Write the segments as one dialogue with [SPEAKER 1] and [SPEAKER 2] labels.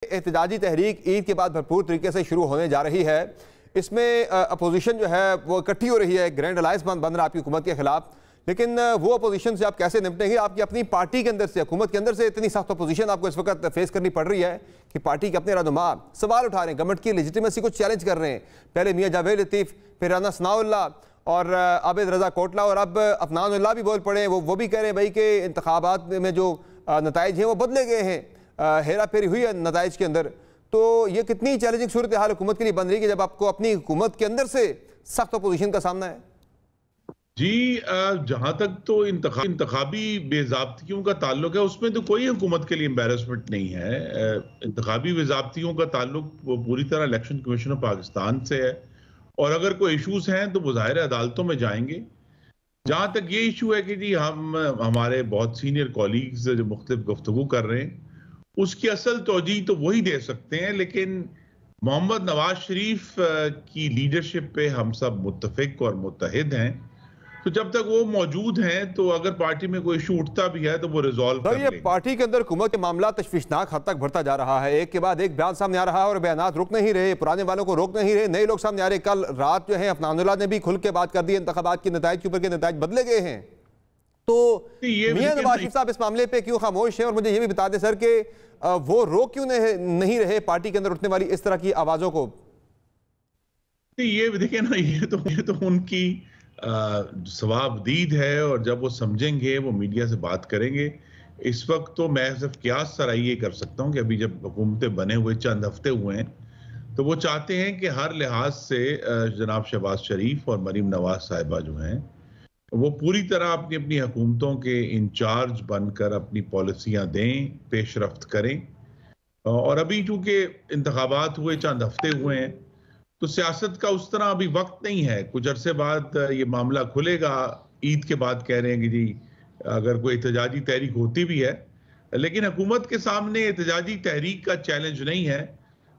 [SPEAKER 1] एहतजाजी तहरीक ईद के बाद भरपूर तरीके से शुरू होने जा रही है। इसमें अपोजिशन जो है वो इकट्ठी हो रही है, ग्रैंड अलायंस बन रहा है आपकी हुकूमत के खिलाफ। लेकिन वो अपोजिशन से आप कैसे निपटेंगे? आपकी अपनी पार्टी के अंदर से, हुकूमत के अंदर से इतनी सख्त अपोजिशन आपको इस वक्त फेस करनी पड़ रही है कि पार्टी के अपने रहनुमा सवाल उठा रहे हैं, गवर्नमेंट की लेजिटिमेसी को चैलेंज कर रहे हैं। पहले मियां जावेद लतीफ, फिर राना सनाउल्लाह और आबिद रजा कोटला और अब अफनानुल्लाह भी बोल पड़े हैं। वो भी कह रहे हैं भाई कि इंतखाबात में जो नताइज हैं वो बदले गए हैं, हेरा फेरी हुई है नताइज के अंदर। तो ये कितनी चैलेंजिंग सूरत हाल हुकूमत के लिए बन रही है कि जब आपको अपनी हुकूमत के अंदर से सख्त अपोजिशन का सामना है?
[SPEAKER 2] जी, जहां तक तो इंतखाबी बेज़ाब्तियों का ताल्लुक है, उसमें तो कोई हुकूमत के लिए एम्बेरसमेंट नहीं है। इंतखाबी बेज़ाब्तियों का ताल्लुक वो पूरी तरह इलेक्शन कमीशन ऑफ पाकिस्तान से है, और अगर कोई इशूज हैं तो वो ज़ाहिर अदालतों में जाएंगे। जहां तक ये इशू है कि जी हमारे बहुत सीनियर कॉलीग्स जो मुख्तलिफ गुफ्तगू कर रहे हैं, उसकी असल तौजीह तो वही दे सकते हैं, लेकिन मोहम्मद नवाज शरीफ की लीडरशिप पे हम सब मुत्तफिक और मुत्तहिद हैं। तो जब तक वो मौजूद हैं तो अगर पार्टी में कोई इशू उठता भी है तो वो रिजॉल्व कर लेंगे।
[SPEAKER 1] पार्टी के अंदर हुकूमत के मामला तशवीशनाक हद तक बढ़ता जा रहा है, एक के बाद एक बयान सामने आ रहा है और बयानात रुक नहीं रहे, पुराने वालों को रोक नहीं रहे, नए लोग सामने आ रहे। कल रात जो है अफनानुल्लाह ने भी खुल के बात कर दी इंतखाबात की नताइज के ऊपर के नताइज बदले गए हैं। तो मियां नवाज शरीफ साहब इस मामले पे क्यों खामोश हैं? और मुझे ये भी बता दें सर कि वो रोक क्यों नहीं रहे पार्टी के अंदर उठने वाली इस तरह की आवाजों को?
[SPEAKER 2] ये देखिए ना, ये तो उनकी सवाबदीद है, और जब वो समझेंगे वो मीडिया से बात करेंगे। इस वक्त तो मैं सिर्फ कियास सराही ये कर सकता हूँ कि अभी जब हुकूमतें बने हुए चंद हफ्ते हुए हैं तो वो चाहते हैं कि हर लिहाज से जनाब शहबाज शरीफ और मरीम नवाज साहिबा जो हैं वो पूरी तरह अपनी अपनी हुकूमतों के इंचार्ज बनकर अपनी पॉलिसियां दें, पेशरफ्त करें। और अभी चूंकि इंतखाबात हुए चंद हफ्ते हुए हैं तो सियासत का उस तरह अभी वक्त नहीं है। कुछ अरसे बाद ये मामला खुलेगा। ईद के बाद कह रहे हैं कि जी अगर कोई एहतजाजी तहरीक होती भी है, लेकिन हुकूमत के सामने एहतजाजी तहरीक का चैलेंज नहीं है।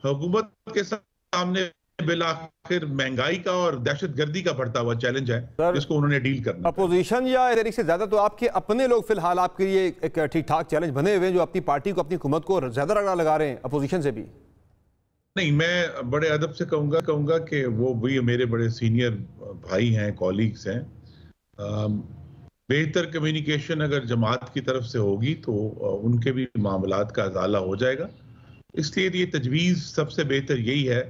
[SPEAKER 2] हुकूमत के सामने बिलाखिर महंगाई का और दहशतगर्दी का बढ़ता हुआ चैलेंज है, जिसको उन्होंने डील करना।
[SPEAKER 1] अपोजिशन या तहरीक से ज्यादा तो आपके अपने लोग फिलहाल आपके लिए एक ठीक ठाक चैलेंज बने हुए हैं, जो अपनी पार्टी को, अपनी हुकूमत को ज्यादा रगड़ा लगा रहे हैं अपोजिशन से भी।
[SPEAKER 2] नहीं, मैं बड़े अदब से कहूंगा कि वो भी मेरे बड़े सीनियर भाई हैं, कॉलीग्स हैं। बेहतर कम्युनिकेशन अगर जमात की तरफ से होगी तो उनके भी मामलात का अजाला हो जाएगा। इसलिए ये तजवीज़ सबसे बेहतर यही है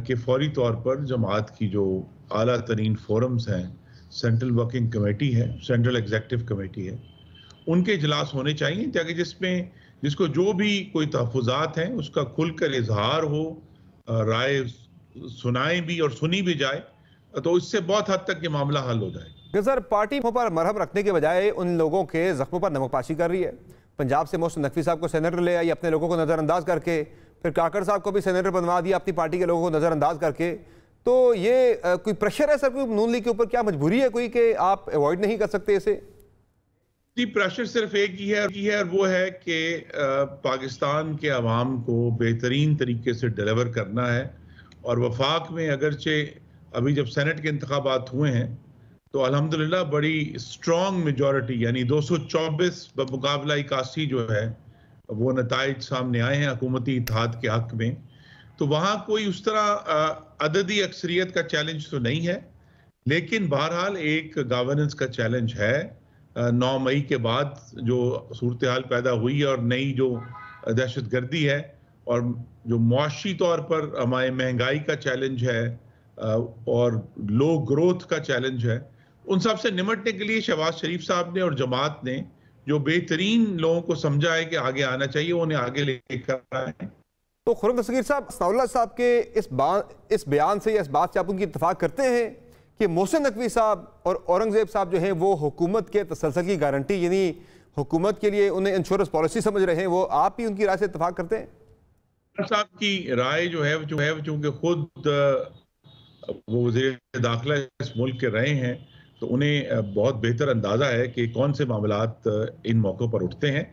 [SPEAKER 2] कि फौरी तौर पर जमात की जो आला तरीन फोरम्स हैं, सेंट्रल वर्किंग कमेटी है, सेंट्रल एग्जीक्यूटिव कमेटी है, उनके इजलास होने चाहिए, ताकि जिसको जो भी कोई तहफ़्फ़ुज़ात हैं उसका खुलकर इजहार हो, राय सुनाए भी और सुनी भी जाए, तो इससे बहुत हद तक ये मामला हल हो जाए।
[SPEAKER 1] सर, पार्टी पर मरहम रखने के बजाय उन लोगों के जख्मों पर नमकपाशी कर रही है। पंजाब से मोहसिन नकवी साहब को सेनेटर ले आई अपने लोगों को नज़रअंदाज करके, फिर काकड़ साहब को भी सेनेटर बनवा दिया अपनी पार्टी के लोगों को नज़रअंदाज करके। तो ये कोई प्रेशर है सर कोई नून लीग के ऊपर? क्या मजबूरी है कोई कि आप अवॉइड नहीं कर सकते इसे?
[SPEAKER 2] जी, प्रेशर सिर्फ एक ही है और वो है कि पाकिस्तान के अवाम को बेहतरीन तरीके से डिलीवर करना है। और वफाक में अगरचे अभी जब सेनेट के इंतखाबात हुए हैं तो अल्हम्दुलिल्लाह बड़ी स्ट्रॉन्ग मेजॉरिटी, यानी 224 बमुकाबला 81 जो है वो नताइज सामने आए हैं हुकूमती इत्तेहाद के हक में। तो वहाँ कोई उस तरह अददी अक्सरियत का चैलेंज तो नहीं है, लेकिन बहरहाल एक गवर्नेंस का चैलेंज है। 9 मई के बाद जो सूरत हाल पैदा हुई है और नई जो दहशतगर्दी है और जो मुआशी तौर पर हमारे महंगाई का चैलेंज है और लो ग्रोथ का चैलेंज है, उन सब से निमटने के लिए शहबाज शरीफ साहब ने और जमात ने जो बेहतरीन लोगों को समझा है कि आगे आना चाहिए, उन्हें आगे लेकर आए।
[SPEAKER 1] तो खुर्रम दस्तगीर साहब, सनाउल्लाह साहब के इस बयान से या इस बात से आप उनकी इत्तफाक करते हैं कि मोहसिन नकवी साहब और औरंगजेब साहब जो हैं वो हुकूमत के तसलसल की गारंटी, यानी हुकूमत के लिए उन्हें इंश्योरेंस पॉलिसी समझ रहे हैं, वो आप ही उनकी राय से इत्तफाक करते हैं?
[SPEAKER 2] साहब की राय जो है चूंकि खुद वो वज़ीर दाखिला इस मुल्क के रहे हैं, तो उन्हें बहुत बेहतर अंदाजा है कि कौन से मामलात इन मौक़ों पर उठते हैं।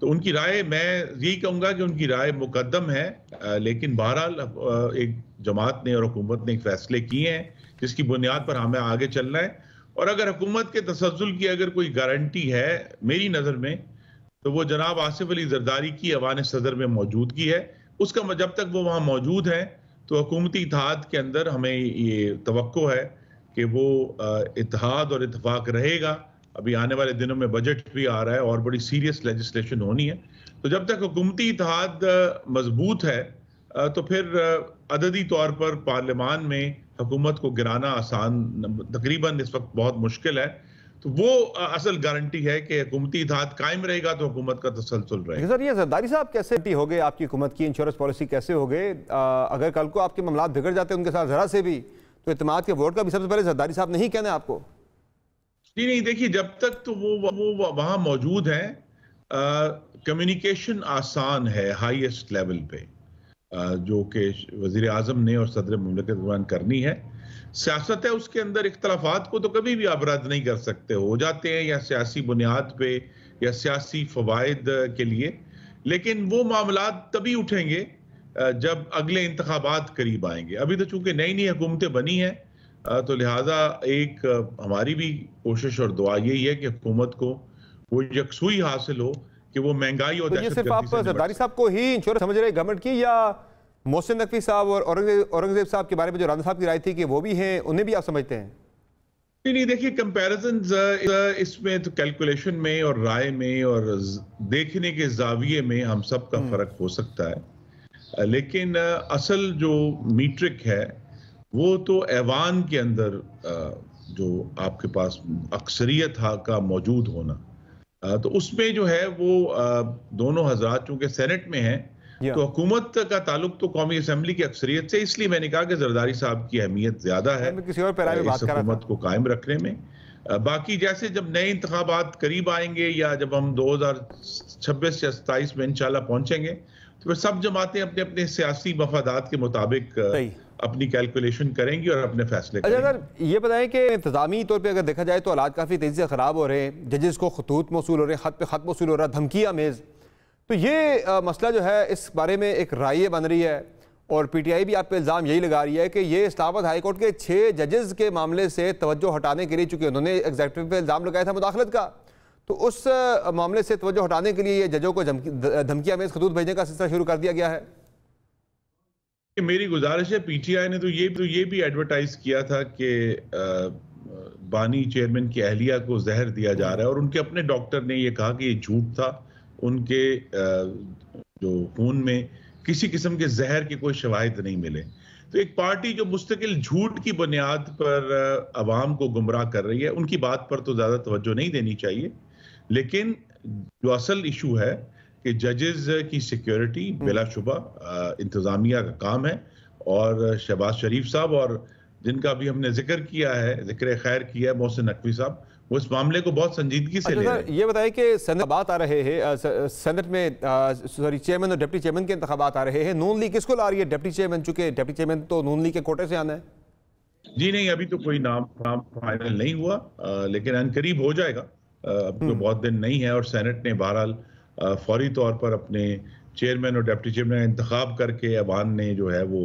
[SPEAKER 2] तो उनकी राय, मैं यही कहूँगा कि उनकी राय मुकद्दम है, लेकिन बहरहाल एक जमात ने और हुकूमत ने एक फैसले किए हैं जिसकी बुनियाद पर हमें आगे चलना है। और अगर हुकूमत के तसल्जुल की अगर कोई गारंटी है मेरी नज़र में, तो वो जनाब आसिफ अली जरदारी की अवान सदर में मौजूदगी है। उसका जब तक वो वहाँ मौजूद हैं तो हुकूमती इत्तेहाद के अंदर हमें ये तवक्को है कि वो इत्तेहाद और इत्तेफाक रहेगा। अभी आने वाले दिनों में बजट भी आ रहा है और बड़ी सीरियस लेजिस्लेशन होनी है। तो जब तक हुकूमती इत्तेहाद मजबूत है तो फिर अददी तौर पर पार्लियामान में हुकूमत को गिराना आसान तकरीबन इस वक्त बहुत मुश्किल है। तो वो असल गारंटी है कि हुकूमती इत्तेहाद कायम रहेगा तो हुकूमत का तसलसल रहेगा।
[SPEAKER 1] सर, ये जरदारी साहब कैसे हो गए आपकी हुकूमत की इंश्योरेंस पॉलिसी कैसे हो गए? अगर कल को आपके मामलात बिगड़ जाते हैं उनके साथ जरा से भी, तो इत्तेमाद के वोट का भी सबसे पहले जरदारी साहब नहीं कहना है आपको?
[SPEAKER 2] नहीं, देखिए, जब तक तो वो वहां मौजूद हैं, कम्युनिकेशन आसान है हाईएस्ट लेवल पे, जो कि वजीर आजम ने और सदर मुमलिकत के दौरान करनी है। सियासत है, उसके अंदर इख्तलाफात को तो कभी भी आप रद्द नहीं कर सकते, हो जाते हैं या सियासी बुनियाद पे या सियासी फवायद के लिए, लेकिन वो मामलात तभी उठेंगे जब अगले इंतखाबात करीब आएंगे। अभी तो चूंकि नई नई हुकूमतें बनी हैं तो लिहाजा एक हमारी भी कोशिश और दुआ यही है कि हुकूमत को वो यकसुई हासिल हो कि वो महंगाई और
[SPEAKER 1] तो ये सिर्फ आप जरदारी साहब को ही इंश्योरेंस समझ रहे गवर्नमेंट की, या मोहसिन नकवी साहब और औरंगजेब साहब के बारे में जो राना साहब की राय थी कि वो भी हैं, उन्हें भी आप समझते हैं?
[SPEAKER 2] नहीं, देखिए, कंपैरिजन इसमें तो कैलकुलेशन में और राय में और देखने के जाविये में हम सब का फर्क हो सकता है, लेकिन असल जो मीट्रिक है वो तो ऐवान के अंदर जो आपके पास अक्सरियत का मौजूद होना, तो उसमें जो है वो दोनों हजरात चूंकि सेनेट में हैं तो हुकूमत का ताल्लुक तो कौमी असेंबली की अक्सरियत से, इसलिए मैंने कहा कि जरदारी साहब की अहमियत ज्यादा है
[SPEAKER 1] किसी और पैराए में बात कर रहा था
[SPEAKER 2] हुकूमत को कायम रखने में। बाकी जैसे जब नए इंतखाबात करीब आएंगे या जब हम 2026 या 27 में इंशाल्लाह पहुंचेंगे तो फिर सब जमातें अपने अपने सियासी मफादात के मुताबिक अपनी कैलकुलेशन करेंगी और अपने फैसले करेंगी।
[SPEAKER 1] अच्छा सर, ये बताएं कि इंतजामी तौर पे अगर देखा जाए तो हालात काफ़ी तेज़ी से ख़राब हो रहे हैं, जजेस को खतूत मौसूल हो रहे हैं, खत पे खत मौसूल हो रहा है, धमकी आमेज़। तो ये मसला जो है इस बारे में एक राय बन रही है और PTI भी आप पे इल्ज़ाम यही लगा रही है कि ये इस्लामाबाद हाई कोर्ट के 6 जजेस के मामले से तवज्जो हटाने के लिए, चूँकि उन्होंने एग्जीक्यूटिव पे इल्ज़ाम लगाया था मुदाखलत का, तो उस मामले से तवज्जो हटाने के लिए ये जजों को धमकी आमेज़ खतूत भेजने का सिलसिला शुरू कर दिया गया है।
[SPEAKER 2] मेरी गुजारिश है, PTI ने तो ये भी एडवर्टाइज किया था कि बानी चेयरमैन की अहलिया को जहर दिया जा रहा है और उनके अपने डॉक्टर ने ये कहा कि ये झूठ था, उनके जो खून में किसी किस्म के जहर के कोई शवाहिद नहीं मिले। तो एक पार्टी जो मुस्तकिल झूठ की बुनियाद पर अवाम को गुमराह कर रही है, उनकी बात पर तो ज्यादा तवज्जो नहीं देनी चाहिए, लेकिन जो असल इशू है कि जजेस की सिक्योरिटी बिलाशुबा इंतजामिया का काम है, और शहबाज शरीफ साहब और जिनका भी हमने जिक्र किया है, जिक्र खैर किया है, मोहसिन नकवी साहब, वो इस मामले को बहुत संजीदगी से ले रहे हैं।
[SPEAKER 1] ये बताइए कि इंतखाबात आ रहे हैं, सेनेट में चेयरमैन और डिप्टी चेयरमैन के इंतखाबात आ रहे हैं, नून लीग किसको ला रही है डिप्टी चेयरमैन, चूंकि डिप्टी चेयरमैन तो नून लीग के कोटे से आना है?
[SPEAKER 2] जी नहीं, अभी तो कोई नाम फाइनल नहीं हुआ, लेकिन अनकरीब हो जाएगा, अब तो बहुत दिन नहीं है। और सेनेट ने बहरहाल फौरी तौर पर अपने चेयरमैन और डिप्टी चेयरमैन का इंतखाब करके अवान ने जो है वो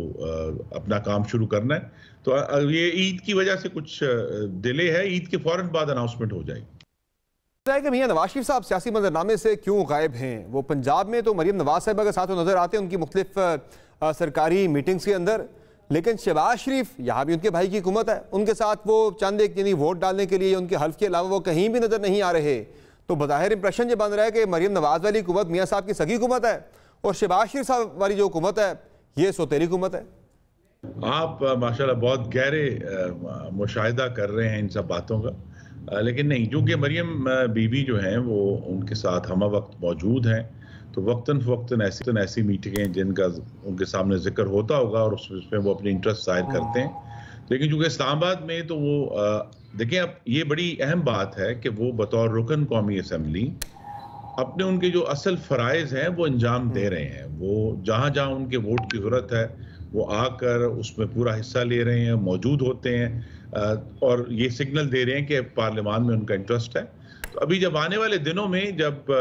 [SPEAKER 2] अपना काम शुरू करना है। तो ये ईद की वजह से कुछ डिले है, ईद के फौरन बाद अनाउंसमेंट हो जाएगी।
[SPEAKER 1] कि मियां नवाज शरीफ साहब सियासी मंजरनामे से क्यों गायब हैं? वो पंजाब में तो मरीम नवाज साहब के साथ नजर आते हैं उनकी मुख्तलिफ सरकारी मीटिंग्स के अंदर, लेकिन शहबाज शरीफ यहाँ भी उनके भाई की हुकूमत है, उनके साथ वो चंद एक यानी वोट डालने के लिए उनके हल्फ के अलावा वो कहीं भी नजर नहीं आ रहे। तो बज़ाहिर इंप्रेशन ये बन रहा है कि मरीम नवाज वाली हुकूमत मियाँ साहब की सगी हुकूमत है और शहबाज शरीफ साहब वाली जो हुकूमत है ये सौतेली हुकूमत है।
[SPEAKER 2] आप माशाल्लाह बहुत गहरे मुशाहिदा कर रहे हैं इन सब बातों का, लेकिन नहीं, चूंकि मरियम बीबी जो हैं वो उनके साथ हम वक्त मौजूद हैं, तो वक्तन फ़वक्तन ऐसी मीटिंगें जिनका उनके सामने जिक्र होता होगा और उसमें वो अपनी इंटरेस्ट जाहिर करते हैं। लेकिन चूंकि इस्लामाबाद में तो वो देखें, अब ये बड़ी अहम बात है कि वो बतौर रुकन कौमी असम्बली अपने उनके जो असल फ़राइज़ हैं वो अंजाम दे रहे हैं। वो जहाँ जहाँ उनके वोट की ज़रूरत है वो आकर उसमें पूरा हिस्सा ले रहे हैं, मौजूद होते हैं और ये सिग्नल दे रहे हैं कि पार्लियामान में उनका इंटरेस्ट है। तो अभी जब आने वाले दिनों में जब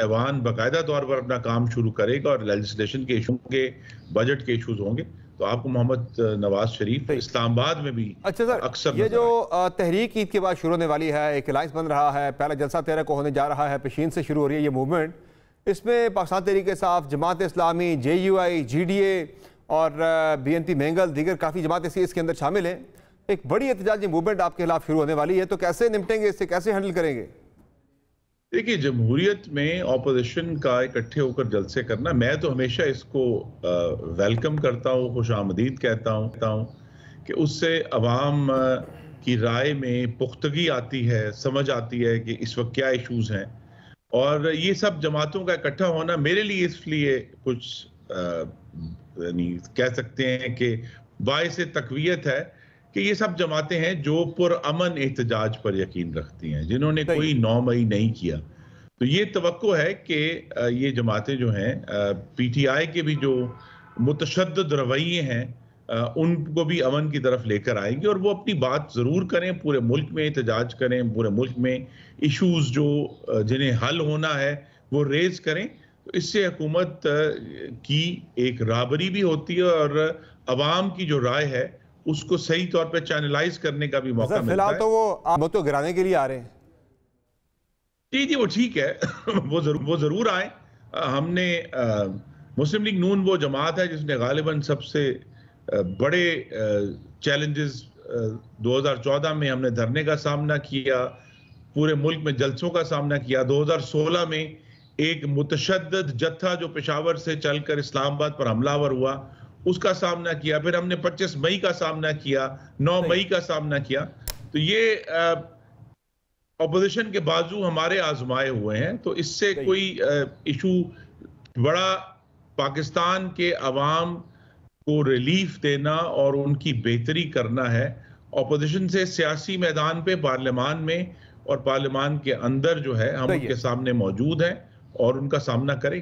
[SPEAKER 2] ऐवान बाकायदा तौर पर अपना काम शुरू करेगा और लेजिस्लेशन के इशू के बजट के इशूज होंगे तो आपको मोहम्मद नवाज शरीफ इस्लामाबाद में भी अक्सर
[SPEAKER 1] ये जो तहरीक ईद के बाद शुरू होने वाली है, एक अलायंस बन रहा है, पहला जलसा 13 को होने जा रहा है, पेशीन से शुरू हो रही है ये मूवमेंट, इसमें पाकिस्तान तहरीक-ए-इंसाफ, जमात इस्लामी, JUI, GDA और BNP मैंगल दीगर काफ़ी जमातें इसके अंदर शामिल हैं। एक बड़ी एहतजाजी मूवमेंट आपके खिलाफ शुरू होने वाली है, तो कैसे निपटेंगे इससे, कैसे हैंडल करेंगे?
[SPEAKER 2] देखिए, जमहूरियत में ऑपोजिशन का इकट्ठे होकर जलसे करना, मैं तो हमेशा इसको वेलकम करता हूँ, खुशामदीद कहता हूँ कि उससे अवाम की राय में पुख्तगी आती है, समझ आती है कि इस वक्त क्या इश्यूज हैं। और ये सब जमातों का इकट्ठा होना मेरे लिए इसलिए कुछ कह सकते हैं कि बाइस तकवीयत है कि ये सब जमातें हैं जो पुरअमन एहतजाज पर यकीन रखती हैं, जिन्होंने कोई 9 मई नहीं किया। तो ये तवक्को है कि ये जमातें जो हैं, PTI के भी जो मुतशद्दिद रवैये हैं, उनको भी अमन की तरफ लेकर आएंगे और वो अपनी बात ज़रूर करें, पूरे मुल्क में एहतजाज करें, पूरे मुल्क में इश्यूज जो जिन्हें हल होना है वो रेज करें। तो इससे हुकूमत की एक राबरी भी होती है और अवाम की जो राय है उसको सही तौर पे चैनलाइज करने का भी मौका मिलता है।
[SPEAKER 1] तो वो तो गिराने के लिए आ रहे हैं।
[SPEAKER 2] जी, वो ठीक है। वो जरूर आए। हमने मुस्लिम लीग नून वो जमात है जिसने गालिबन सबसे बड़े चैलेंजेस 2014 में हमने धरने का सामना किया, पूरे मुल्क में जलसों का सामना किया। 2016 में एक मुतशद्दिद जत्था जो पेशावर से चलकर इस्लामाबाद पर हमलावर हुआ, उसका सामना किया। फिर हमने 25 मई का सामना किया, 9 मई का सामना किया। तो ये ऑपोजिशन के बाजू हमारे आजमाए हुए हैं। तो इससे कोई इशू बड़ा पाकिस्तान के अवाम को रिलीफ देना और उनकी बेहतरी करना है। ऑपोजिशन से सियासी मैदान पे, पार्लियामान में और पार्लियामान के अंदर जो है, हम उनके सामने मौजूद हैं और उनका सामना करें।